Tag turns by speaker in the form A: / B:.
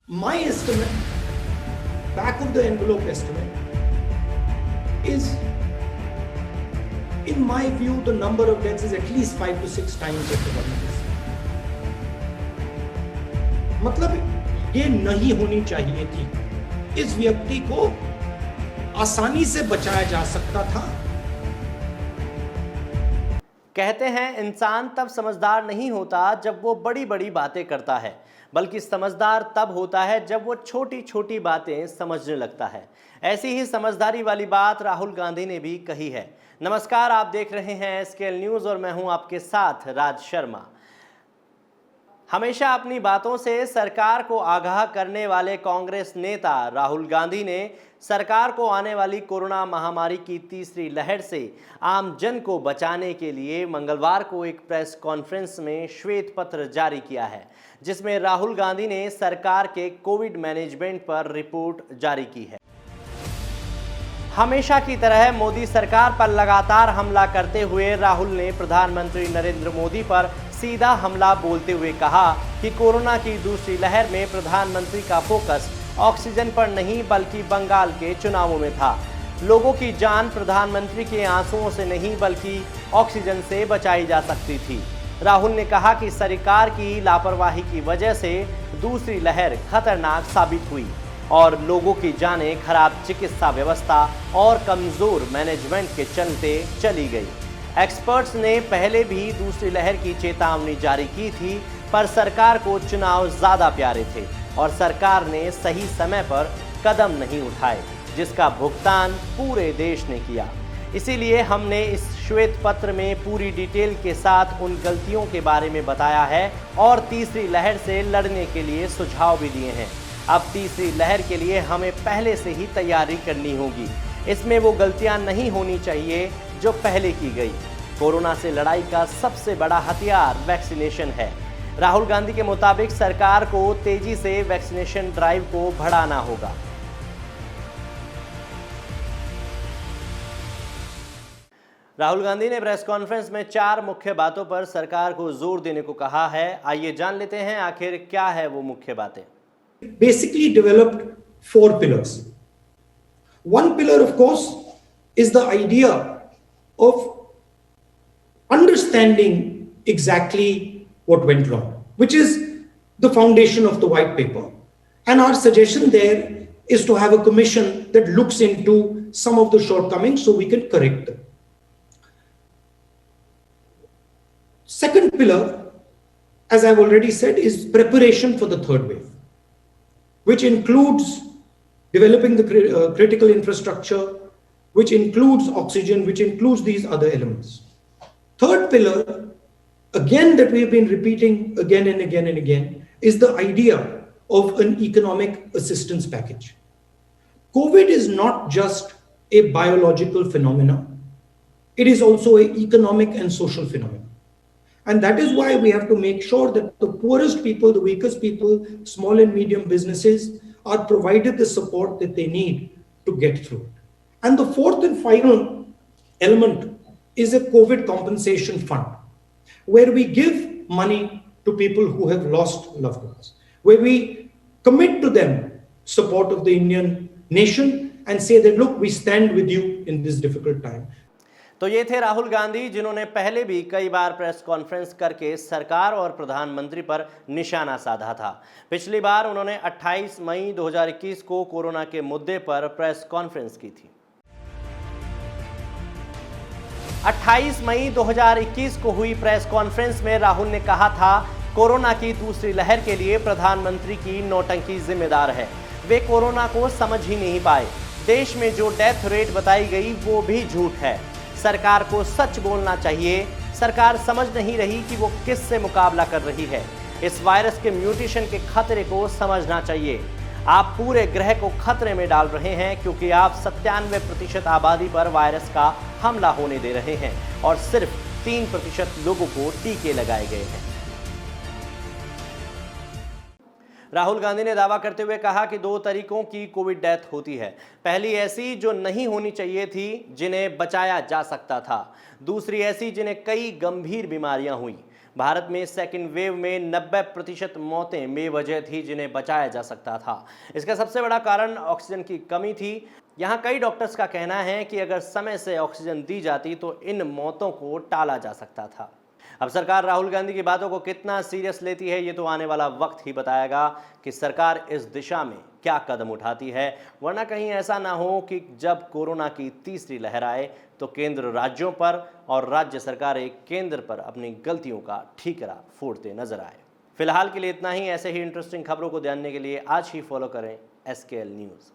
A: My estimate, back of the envelope estimate, is, in my view, the number of deaths is at least 5 to 6 times what the government is. मतलब ये नहीं होनी चाहिए थी. इस व्यक्ति को आसानी से बचाया जा सकता था.
B: कहते हैं इंसान तब समझदार नहीं होता जब वो बड़ी बड़ी बातें करता है, बल्कि समझदार तब होता है जब वो छोटी छोटी बातें समझने लगता है। ऐसी ही समझदारी वाली बात राहुल गांधी ने भी कही है। नमस्कार, आप देख रहे हैं एसकेएल न्यूज़ और मैं हूं आपके साथ राज शर्मा। हमेशा अपनी बातों से सरकार को आगाह करने वाले कांग्रेस नेता राहुल गांधी ने सरकार को आने वाली कोरोना महामारी की तीसरी लहर से आम जन को बचाने के लिए मंगलवार को एक प्रेस कॉन्फ्रेंस में श्वेत पत्र जारी किया है, जिसमें राहुल गांधी ने सरकार के कोविड मैनेजमेंट पर रिपोर्ट जारी की है। हमेशा की तरह मोदी सरकार पर लगातार हमला करते हुए राहुल ने प्रधानमंत्री नरेंद्र मोदी पर सीधा हमला बोलते हुए कहा कि कोरोना की दूसरी लहर में प्रधानमंत्री का फोकस ऑक्सीजन पर नहीं बल्कि बंगाल के चुनावों में था। लोगों की जान प्रधानमंत्री के आंसुओं से नहीं बल्कि ऑक्सीजन से बचाई जा सकती थी। राहुल ने कहा कि सरकार की लापरवाही की वजह से दूसरी लहर खतरनाक साबित हुई और लोगों की जानें खराब चिकित्सा व्यवस्था और कमजोर मैनेजमेंट के चलते चली गई। एक्सपर्ट्स ने पहले भी दूसरी लहर की चेतावनी जारी की थी, पर सरकार को चुनाव ज्यादा प्यारे थे और सरकार ने सही समय पर कदम नहीं उठाए, जिसका भुगतान पूरे देश ने किया। इसीलिए हमने इस श्वेत पत्र में पूरी डिटेल के साथ उन गलतियों के बारे में बताया है और तीसरी लहर से लड़ने के लिए सुझाव भी दिए हैं। अब तीसरी लहर के लिए हमें पहले से ही तैयारी करनी होगी। इसमें वो गलतियां नहीं होनी चाहिए जो पहले की गई। कोरोना से लड़ाई का सबसे बड़ा हथियार वैक्सीनेशन है। राहुल गांधी के मुताबिक सरकार को तेजी से वैक्सीनेशन ड्राइव को बढ़ाना होगा। राहुल गांधी ने प्रेस कॉन्फ्रेंस में 4 मुख्य बातों पर सरकार को जोर देने को कहा है। आइए जान लेते हैं आखिर क्या है वो मुख्य बातें।
A: Basically developed 4 pillars. One pillar, of course, is the idea of understanding exactly what went wrong, which is the foundation of the white paper. And our suggestion there is to have a commission that looks into some of the shortcomings so we can correct them. Second pillar, as I've already said, is preparation for the third wave, which includes developing the critical infrastructure, which includes oxygen, which includes these other elements. Third pillar, again, that we've been repeating again and again and again, is the idea of an economic assistance package. COVID is not just a biological phenomenon. It is also an economic and social phenomenon. And that is why we have to make sure that the poorest people, the weakest people, small and medium businesses are provided the support that they need to get through it. And the fourth and final element is a COVID compensation fund, where we give money to people who have lost loved ones, where we commit to them support of the Indian nation and say that, look, we stand with you in this difficult time.
B: तो ये थे राहुल गांधी, जिन्होंने पहले भी कई बार press conference करके सरकार और प्रधानमंत्री पर निशाना साधा था। पिछली बार उन्होंने 28 मई 2021 को कोरोना के मुद्दे पर प्रेस कॉन्फ्रेंस की थी। 28 मई 2021 को हुई प्रेस कॉन्फ्रेंस में राहुल ने कहा था, कोरोना की दूसरी लहर के लिए प्रधानमंत्री की नौटंकी जिम्मेदार है। वे कोरोना को समझ ही नहीं पाए। देश में जो डेथ रेट बताई गई वो भी झूठ है। सरकार को सच बोलना चाहिए। सरकार समझ नहीं रही कि वो किससे मुकाबला कर रही है। इस वायरस के म्यूटेशन के खतरे को समझना चाहिए। आप पूरे ग्रह को खतरे में डाल रहे हैं, क्योंकि आप 97% आबादी पर वायरस का हमला होने दे रहे हैं और सिर्फ 3% लोगों को टीके लगाए गए हैं। राहुल गांधी ने दावा करते हुए कहा कि 2 तरीकों की कोविड डेथ होती है। पहली ऐसी जो नहीं होनी चाहिए थी, जिन्हें बचाया जा सकता था। दूसरी ऐसी जिन्हें कई गंभीर बीमारियां हुई। भारत में सेकेंड वेव में 90% मौतें बेवजह थी जिन्हें बचाया जा सकता था। इसका सबसे बड़ा कारण ऑक्सीजन की कमी थी। यहाँ कई डॉक्टर्स का कहना है कि अगर समय से ऑक्सीजन दी जाती तो इन मौतों को टाला जा सकता था। अब सरकार राहुल गांधी की बातों को कितना सीरियस लेती है ये तो आने वाला वक्त ही बताएगा कि सरकार इस दिशा में क्या कदम उठाती है, वरना कहीं ऐसा ना हो कि जब कोरोना की तीसरी लहर आए तो केंद्र राज्यों पर और राज्य सरकारें केंद्र पर अपनी गलतियों का ठीकरा फोड़ते नजर आए। फिलहाल के लिए इतना ही। ऐसे ही इंटरेस्टिंग खबरों को जानने के लिए आज ही फॉलो करें SKL न्यूज़।